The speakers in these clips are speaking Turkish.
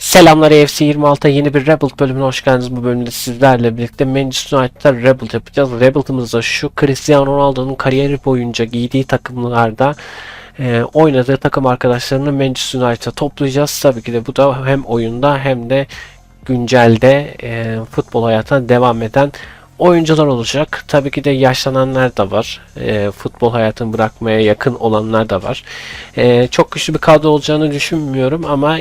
Selamlar AFC 26 yeni bir Rebuild bölümüne hoş geldiniz. Bu bölümde sizlerle birlikte Manchester United'da Rebuild yapacağız. Rebuild'ımızda şu Cristiano Ronaldo'nun kariyeri boyunca giydiği takımlarda oynadığı takım arkadaşlarını Manchester United'a toplayacağız. Tabii ki de bu da hem oyunda hem de güncelde futbol hayatına devam eden oyuncular olacak. Tabii ki de yaşlananlar da var. Futbol hayatını bırakmaya yakın olanlar da var. Çok güçlü bir kadro olacağını düşünmüyorum ama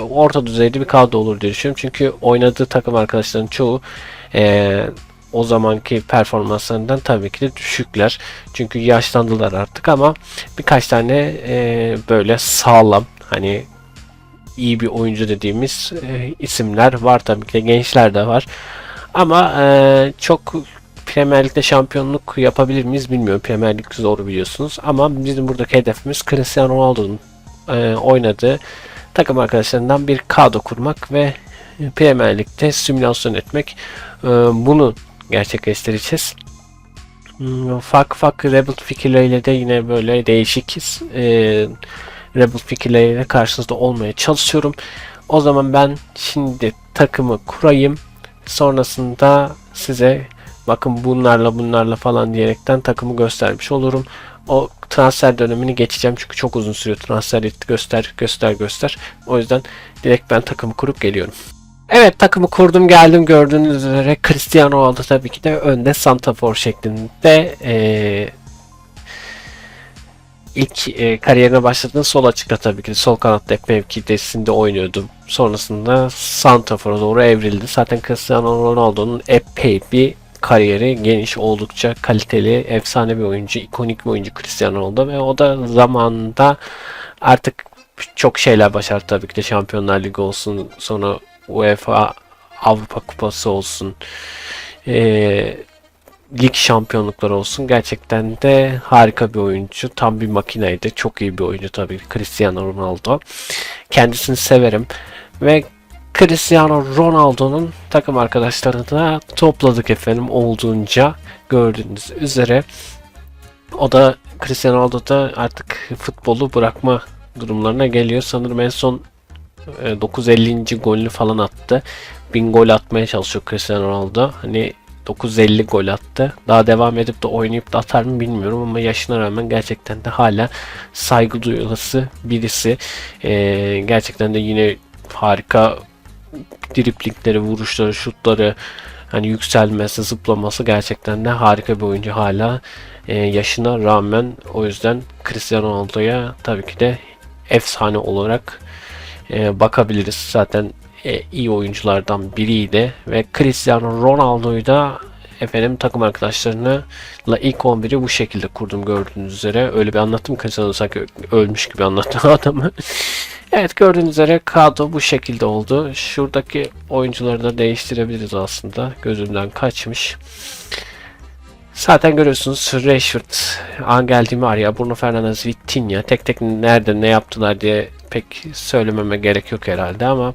orta düzeyde bir kadro olur diye düşünüyorum. Çünkü oynadığı takım arkadaşlarının çoğu o zamanki performanslarından tabii ki de düşükler. Çünkü yaşlandılar artık ama birkaç tane böyle sağlam, hani iyi bir oyuncu dediğimiz isimler var, tabii ki de gençler de var. Ama çok Premier Lig'de şampiyonluk yapabilir miyiz bilmiyorum. Premier Lig zor biliyorsunuz. Ama bizim buradaki hedefimiz Cristiano Ronaldo'nun oynadığı takım arkadaşlarından bir kadro kurmak ve Premier Lig'de simülasyon etmek. Bunu gerçekleştireceğiz. Farklı Rebuild fikirleriyle de yine böyle değişik Rebuild fikirleriyle karşınızda olmaya çalışıyorum. O zaman ben şimdi takımı kurayım. Sonrasında size bakın bunlarla falan diyerekten takımı göstermiş olurum. O transfer dönemini geçeceğim çünkü çok uzun sürüyor. Transfer etti, göster. O yüzden direkt ben takımı kurup geliyorum. Evet, takımı kurdum geldim, gördüğünüz üzere Cristiano Ronaldo tabii ki de önde santrafor şeklinde. İlk kariyerine başladığında sol açıkta, tabii ki de sol kanatta mevkidesinde oynuyordu. Sonrasında santrafora doğru evrildi. Zaten Cristiano Ronaldo'nun epey bir kariyeri geniş, oldukça kaliteli, efsane bir oyuncu, ikonik bir oyuncu Cristiano Ronaldo ve o da zamanında artık çok şeyler başardı tabii ki de. Şampiyonlar Ligi olsun, sonra UEFA Avrupa Kupası olsun, lig şampiyonlukları olsun. Gerçekten de harika bir oyuncu. Tam bir makineydi. Çok iyi bir oyuncu tabii Cristiano Ronaldo. Kendisini severim. Ve Cristiano Ronaldo'nun takım arkadaşlarını da topladık efendim olduğunca, gördüğünüz üzere. O da Cristiano Ronaldo da artık futbolu bırakma durumlarına geliyor. Sanırım en son 950. golünü falan attı. 1000 gol atmaya çalışıyor Cristiano Ronaldo. Hani 950 gol attı. Daha devam edip de oynayıp da atar mı bilmiyorum ama yaşına rağmen gerçekten de hala saygı duyulası birisi. Gerçekten de yine harika driplingleri, vuruşları, şutları, hani yükselmesi, zıplaması, gerçekten de harika bir oyuncu hala yaşına rağmen. O yüzden Cristiano Ronaldo'ya tabii ki de efsane olarak bakabiliriz. Zaten iyi oyunculardan biriydi ve Cristiano Ronaldo'yu da efendim takım arkadaşlarına ilk 11'i bu şekilde kurdum, gördüğünüz üzere. Öyle bir anlattım ki sanki ölmüş gibi anlattım adamı. Evet, gördüğünüz üzere kadro bu şekilde oldu. Şuradaki oyuncuları da değiştirebiliriz aslında. Gözümden kaçmış. Zaten görüyorsunuz Rashford, Angel Di Maria, Bruno Fernandes, Vitinha tek tek nerede ne yaptılar diye pek söylememe gerek yok herhalde ama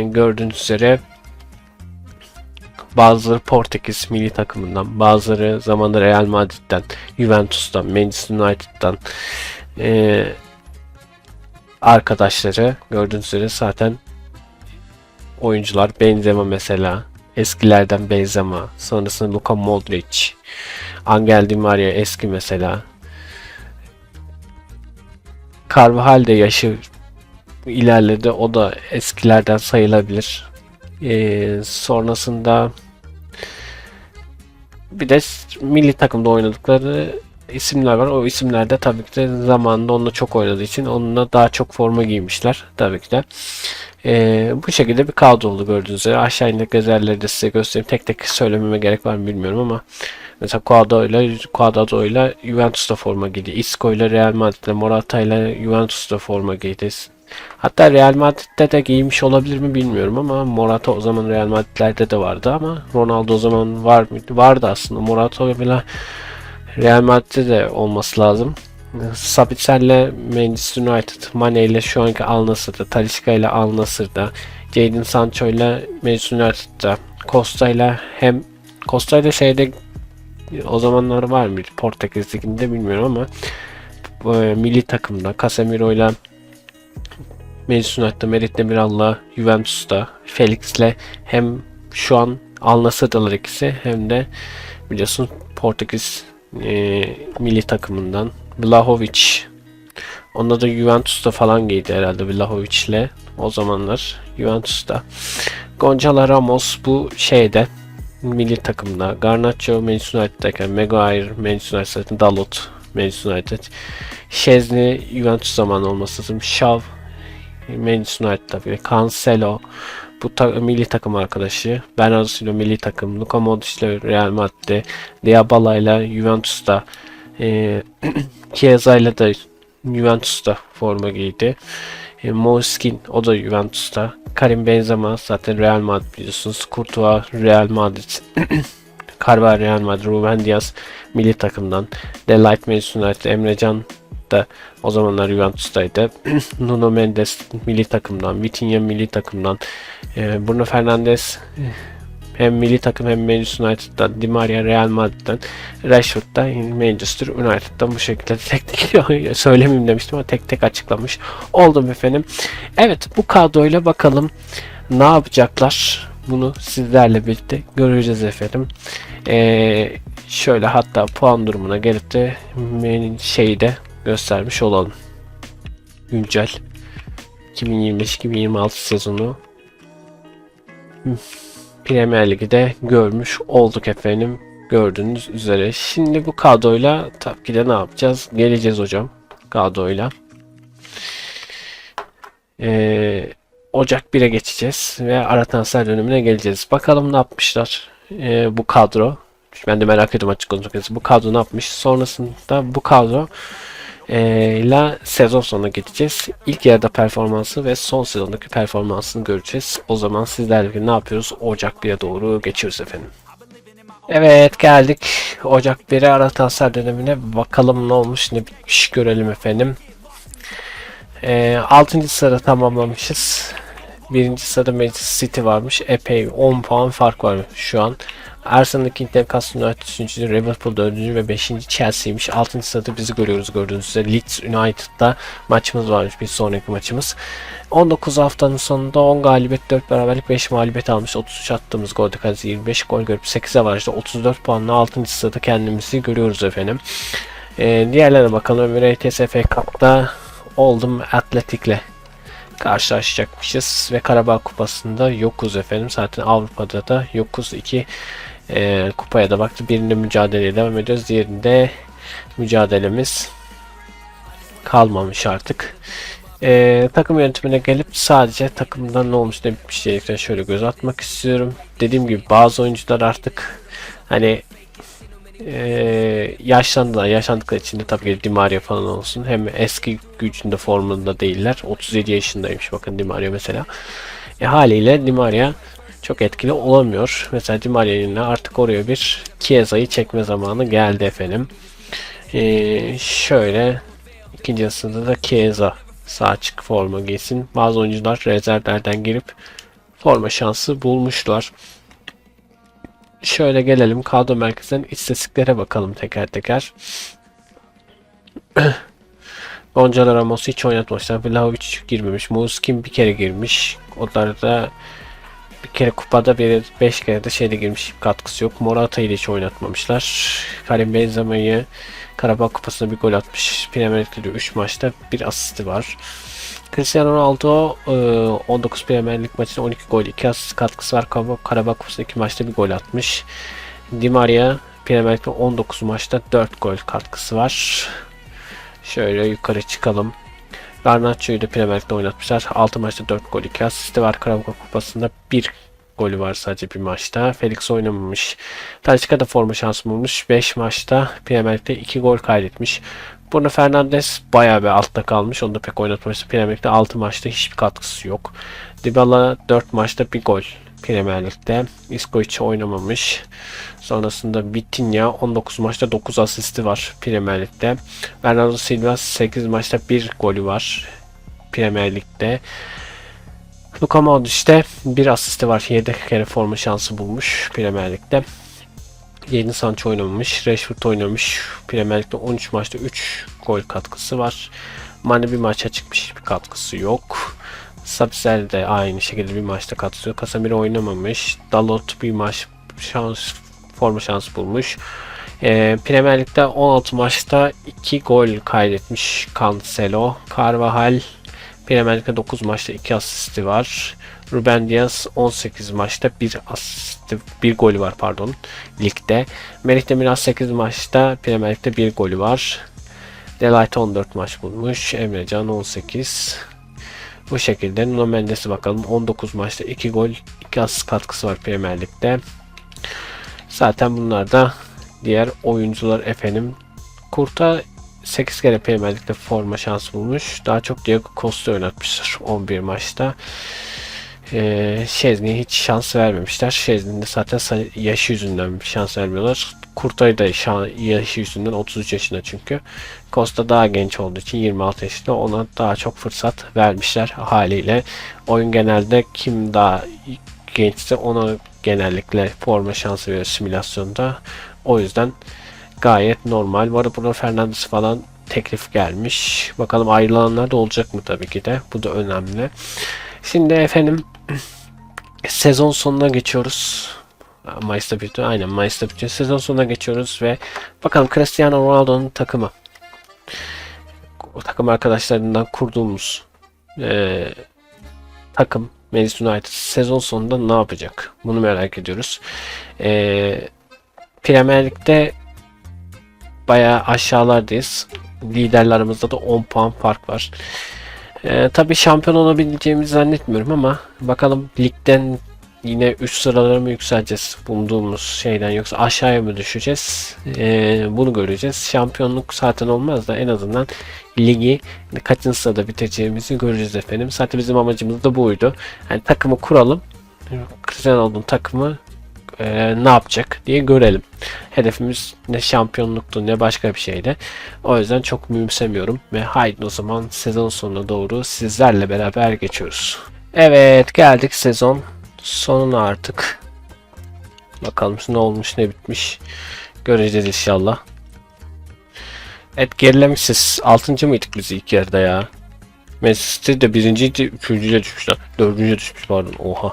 gördüğünüz üzere bazıları Portekiz milli takımından, bazıları zamanında Real Madrid'den, Juventus'tan, Manchester United'dan arkadaşları gördüğünüz üzere. Zaten oyuncular Benzema mesela, eskilerden Benzema, sonrasında Luka Modric, Angel Di Maria eski mesela. Carvajal de yaşı ilerledi, o da eskilerden sayılabilir. Sonrasında bir de milli takımda oynadıkları isimler var. O isimler de tabii ki de zamanında onunla çok oynadığı için onunla daha çok forma giymişler tabii ki de. Bu şekilde bir kadro oldu gördüğünüz üzere. Aşağı indeki özellikleri de size göstereyim. Tek tek söylememe gerek var mı bilmiyorum ama mesela Cuadrado ile Juventus'ta forma giydi. Isco ile Real Madrid'de, Morata ile Juventus'ta forma giydi. Hatta Real Madrid'de de giymiş olabilir mi bilmiyorum ama Morata o zaman Real Madrid'lerde de vardı ama Ronaldo o zaman var mıydı? Vardı aslında. Morata bile Real Madrid'de de olması lazım. Sabitzer Manchester United, Mane ile şu anki Al Nassr'da, Talisca ile Al Nassr'da, Jadon Sancho ile Manchester United'da, Costa ile şeyde o zamanlar var mıydı Portekiz Ligi'nde bilmiyorum ama milli takımda Casemiro ile Manchester United'da, Merih Demiral'la Juventus'ta, Felix'le hem şu an Al Nassr'dalar ikisi hem de biliyorsun Portekiz milli takımından Vlahovic. Onda da Juventus'ta falan giydi herhalde Vlahovic'le. O zamanlar Juventus'ta. Gonçalo Ramos bu şeyde milli takımda. Garnacho Manchester United'dayken, Maguire Manchester United, Dalot Manchester United. Szczesny Juventus zamanı olması lazım. Shaw Manchester United tabii. Cancelo bu milli takım arkadaşı. Bernardo Silva milli takım. Luka Modric ile Real Madrid'de. Dybala ile Juventus'ta. Chiesa ile de Juventus'ta forma giydi. Moleskine o da Juventus'ta. Karim Benzema zaten Real Madrid biliyorsunuz. Courtois Real Madrid. Carvalho Real Madrid. Ruben Dias milli takımdan. Delight Manchester United. Emre Can da o zamanlar Juventus'taydı. Nuno Mendes milli takımdan. Vitinha milli takımdan. Bruno Fernandes hem milli takım hem Manchester United'dan, Di Maria Real Madrid'den, Rashford da Manchester United'dan bu şekilde tek tek söylemeyeyim demiştim ama tek tek açıklamış oldum efendim. Evet, bu kadroyla bakalım ne yapacaklar. Bunu sizlerle birlikte göreceğiz efendim. Şöyle hatta puan durumuna gelip de şeyi de göstermiş olalım. Güncel 2025-2026 sezonu Premier Lig'de görmüş olduk efendim. Gördüğünüz üzere. Şimdi bu kadroyla tabii ki de ne yapacağız? Geleceğiz hocam. Kadroyla. Ocak 1'e geçeceğiz ve ara transfer dönemine geleceğiz. Bakalım ne yapmışlar bu kadro. Ben de merak ediyorum açık konuşmak. Bu kadro ne yapmış? Sonrasında bu kadro ile sezon sonuna gideceğiz. İlk yarıda performansı ve son sezondaki performansını göreceğiz. O zaman sizlerle ne yapıyoruz? Ocak 1'e doğru geçiyoruz efendim. Evet, geldik Ocak 1'e ara transfer dönemine. Bakalım ne olmuş, ne bitmiş görelim efendim. 6. sırada tamamlamışız. 1. sırada Manchester City varmış. Epey 10 puan fark var şu an. Arsenal'daki Newcastle United 3. Liverpool 4. ve 5. Chelsea'ymiş. 6. sırada bizi görüyoruz gördüğünüz üzere. Leeds United'da maçımız varmış, bir sonraki maçımız. 19 haftanın sonunda 10 galibiyet, 4 beraberlik, 5 mağlubiyet almış. 33 attığımız golde kalesi 25 gol görüp 8'e var. İşte 34 puanla 6. sırada kendimizi görüyoruz efendim. Diğerlerine bakalım. Ömür ETSF Cup'ta Oldham Athletic'le karşılaşacakmışız ve Karabağ Kupası'nda yokuz efendim. Zaten Avrupa'da da yokuz. İki kupaya da baktı. Birinde mücadeleye devam ediyoruz. Diğerinde mücadelemiz kalmamış artık. Takım yönetimine gelip sadece takımda ne olmuş ne bitmiş diye şöyle göz atmak istiyorum. Dediğim gibi bazı oyuncular artık hani yaşlandıkları için de tabii ki Di Maria falan olsun. Hem eski gücünde formunda değiller. 37 yaşındaymış bakın Di Maria mesela. Haliyle Di Maria çok etkili olamıyor. Mesela Di Maria'nın artık oraya bir Chiesa'yı çekme zamanı geldi efendim. Şöyle ikinci yarısında da Chiesa sağ açık forma giysin. Bazı oyuncular rezervlerden girip forma şansı bulmuşlar. Şöyle gelelim kadro merkezinden istatistiklere bakalım teker teker. Gonçalo Ramos hiç oynatmamışlar. Vlahovic girmemiş. Moleskine bir kere girmiş. Onlar da bir kere kupada 5 kere de şeyde girmiş. Katkısı yok. Morata'yı da hiç oynatmamışlar. Karim Benzema'yı Karabağ Kupası'nda bir gol atmış. Premier Lig'de 3 maçta bir asisti var. Cristiano Ronaldo 19 Premier Lig maçında 12 gol, 2 asist katkısı var. Karabağ Kupası'nda 2 maçta bir gol atmış. Di Maria Premier Lig'de 19 maçta 4 gol katkısı var. Şöyle yukarı çıkalım. Garnacho'yu da Premier Lig'de oynatmışlar. 6 maçta 4 gol, 2 asisti var. Karabağ Kupası'nda 1 golü var sadece bir maçta. Felix oynamamış. Talisca'da forma şansı bulmuş. 5 maçta Premier Lig'de 2 gol kaydetmiş. Bruno Fernandes bayağı bir altta kalmış. Onu da pek oynatmamıştı. Premier Lig'de 6 maçta hiçbir katkısı yok. Dybala 4 maçta 1 gol Premier Lig'de. Isco hiç oynamamış. Sonrasında Vitinha 19 maçta 9 asisti var Premier Lig'de. Bernardo Silva 8 maçta 1 golü var Premier Lig'de. Luka Modric'te 1 asisti var. 7 kere forma şansı bulmuş Premier Lig'de. Jadon Sancho oynamamış. Rashford oynamış. Premier Lig'de 13 maçta 3 gol katkısı var. Mane bir maça çıkmış, hiçbir katkısı yok. Sabitzer de aynı şekilde bir maçta katkısı yok. Casemiro oynamamış. Dalot bir maç forma şansı bulmuş. Premier Lig'de 16 maçta 2 gol kaydetmiş Cancelo. Carvajal Premier Lig'de 9 maçta 2 asisti var. Ruben Dias 18 maçta 1 asisti, 1 golü var pardon ligde. Merih Demiral 8 maçta Premier Lig'de 1 golü var. Delight 14 maç bulmuş. Emre Can 18. Bu şekilde Nuno Mendes'e bakalım. 19 maçta 2 gol, 2 asist katkısı var Premier Lig'de. Zaten bunlar da diğer oyuncular efendim. Kurta 8 kere Premier Lig'de forma şansı bulmuş. Daha çok Diego Costa oynatmıştır 11 maçta. Şezni'ye hiç şans vermemişler. Şezni'de zaten yaşı yüzünden bir şans vermiyorlar. Kurta'yı da yaşı yüzünden 33 yaşında çünkü. Costa daha genç olduğu için 26 yaşında, ona daha çok fırsat vermişler haliyle. Oyun genelde kim daha gençse ona genellikle forma şansı veriyor simülasyonda. O yüzden gayet normal. Bu arada Bruno Fernandes falan teklif gelmiş. Bakalım ayrılanlar da olacak mı, tabii ki de. Bu da önemli. Şimdi efendim sezon sonuna geçiyoruz. Mayıs'ta bitiyor. Aynen Mayıs'ta bitiyor. Sezon sonuna geçiyoruz ve bakalım Cristiano Ronaldo'nun takımı. O takım arkadaşlarından kurduğumuz takım Manchester United sezon sonunda ne yapacak? Bunu merak ediyoruz. Premier Lig'de bayağı aşağılardayız. Liderlerimizde de 10 puan fark var. Tabii şampiyon olabileceğimizi zannetmiyorum ama bakalım ligden yine üst sıralara mı yükseleceğiz bulunduğumuz şeyden, yoksa aşağıya mı düşeceğiz? Bunu göreceğiz. Şampiyonluk zaten olmaz da en azından ligi kaçıncı sırada bitireceğimizi göreceğiz efendim. Zaten bizim amacımız da buydu. Yani takımı kuralım. Cristiano Ronaldo'nun takımı ne yapacak diye görelim. Hedefimiz ne şampiyonluktu ne başka bir şeydi. O yüzden çok mühimsemiyorum ve haydi o zaman sezon sonuna doğru sizlerle beraber geçiyoruz. Evet, geldik sezon sonuna artık. Bakalım ne olmuş ne bitmiş göreceğiz inşallah. Evet, gerilemişiz. 6. mıydık biz ilk yarıda ya? Manchester de 1.'ydi, 3.'ye düşmüşler. 4.'ye düşmüş pardon. Oha.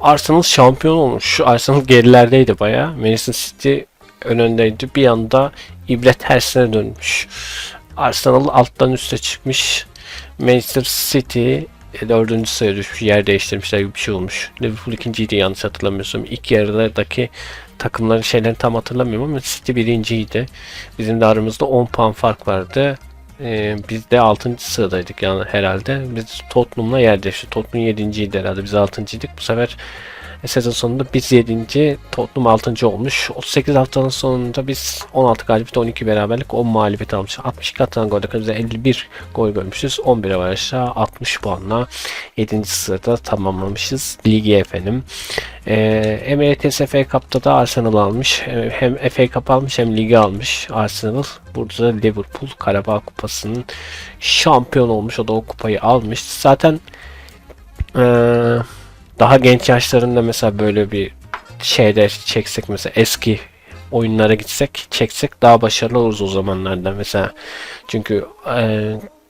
Arsenal şampiyon olmuş. Arsenal gerilerdeydi bayağı. Manchester City ön öndeydi. Bir anda ibre tersine dönmüş. Arsenal alttan üste çıkmış. Manchester City 4. sıraya düşmüş. Yer değiştirmişler gibi bir şey olmuş. Liverpool 2.'ydi yanlış hatırlamıyorsam. İlk yarıdaki takımların şeylerini tam hatırlamıyorum ama City 1.'ydi. Bizim de aramızda 10 puan fark vardı. Biz de 6. sıradaydık yani herhalde. Biz Tottenham'la yer değişti. Tottenham 7.'ydi herhalde. Biz 6.'ydık. Bu sefer sezon sonunda biz 7. Tottenham 6. olmuş. 38 haftanın sonunda biz 16 galibiyet 12 beraberlik 10 mağlubiyet almışız. 62 atılan golde bize 51 gol görmüşüz. 11'e var aşağı 60 puanla 7. sırada tamamlamışız ligi efendim. Emirates FA Cup'ta da Arsenal almış. Hem FA Cup almış hem ligi almış Arsenal. Burada da Liverpool Karabağ Kupası'nın şampiyon olmuş. O da o kupayı almış. Zaten daha genç yaşlarında mesela böyle bir şeyler çeksek, mesela eski oyunlara gitsek çeksek daha başarılı oluruz o zamanlarda mesela. Çünkü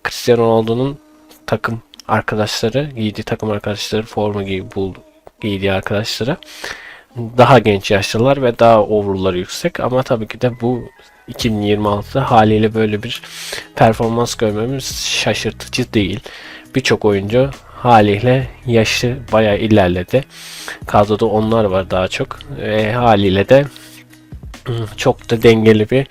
Cristiano Ronaldo'nun takım arkadaşları, giydiği takım arkadaşları, forma giydiği arkadaşları daha genç yaşlılar ve daha overall'ları yüksek, ama tabii ki de bu 2026'da haliyle böyle bir performans görmemiz şaşırtıcı değil. Birçok oyuncu haliyle yaşı bayağı ilerledi. Kadroda onlar var daha çok. Haliyle de çok da dengeli bir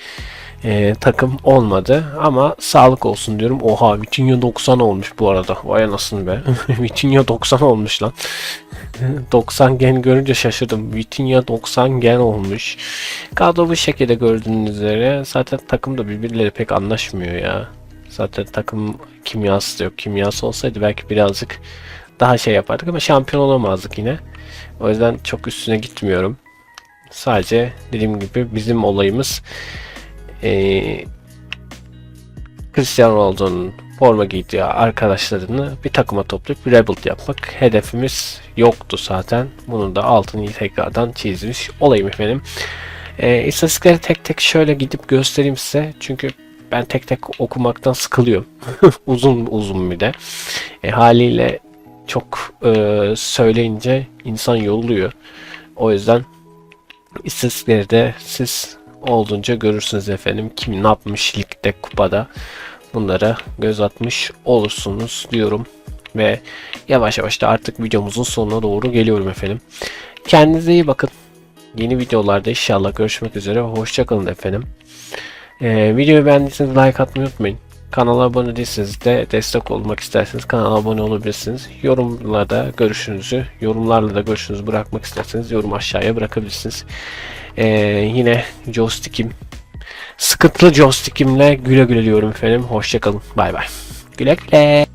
takım olmadı. Ama sağlık olsun diyorum. Oha, Vitinha 90 olmuş bu arada. Vay anasını be. Vitinha 90 olmuş lan. 90 gen görünce şaşırdım. Vitinha 90 gen olmuş. Kadro bu şekilde gördüğünüz üzere. Zaten takım da birbirleri pek anlaşmıyor ya. Zaten takım kimyası da yok. Kimyası olsaydı belki birazcık daha şey yapardık ama şampiyon olamazdık yine. O yüzden çok üstüne gitmiyorum. Sadece dediğim gibi bizim olayımız Cristiano Ronaldo'nun forma giydiği arkadaşlarını bir takıma toplayıp rebuild yapmak. Hedefimiz yoktu zaten. Bunun da altını tekrardan çizmiş olayım efendim. İstatistikleri tek tek şöyle gidip göstereyim size. Çünkü ben tek tek okumaktan sıkılıyorum. Uzun uzun bir de. Haliyle çok söyleyince insan yoruluyor. O yüzden istatistikleri de siz olduğunca görürsünüz efendim. Kim ne yapmış ligde, kupada, bunlara göz atmış olursunuz diyorum. Ve yavaş yavaş da artık videomuzun sonuna doğru geliyorum efendim. Kendinize iyi bakın. Yeni videolarda inşallah görüşmek üzere. Hoşça kalın efendim. Videoyu beğendiyseniz like atmayı unutmayın. Kanala abone değilseniz de destek olmak isterseniz kanala abone olabilirsiniz. Yorumlarla da görüşünüzü bırakmak isterseniz yorum aşağıya bırakabilirsiniz. Yine sıkıntılı joystick'imle güle güle diyorum efendim. Hoşça kalın. Bay bay. Güle güle.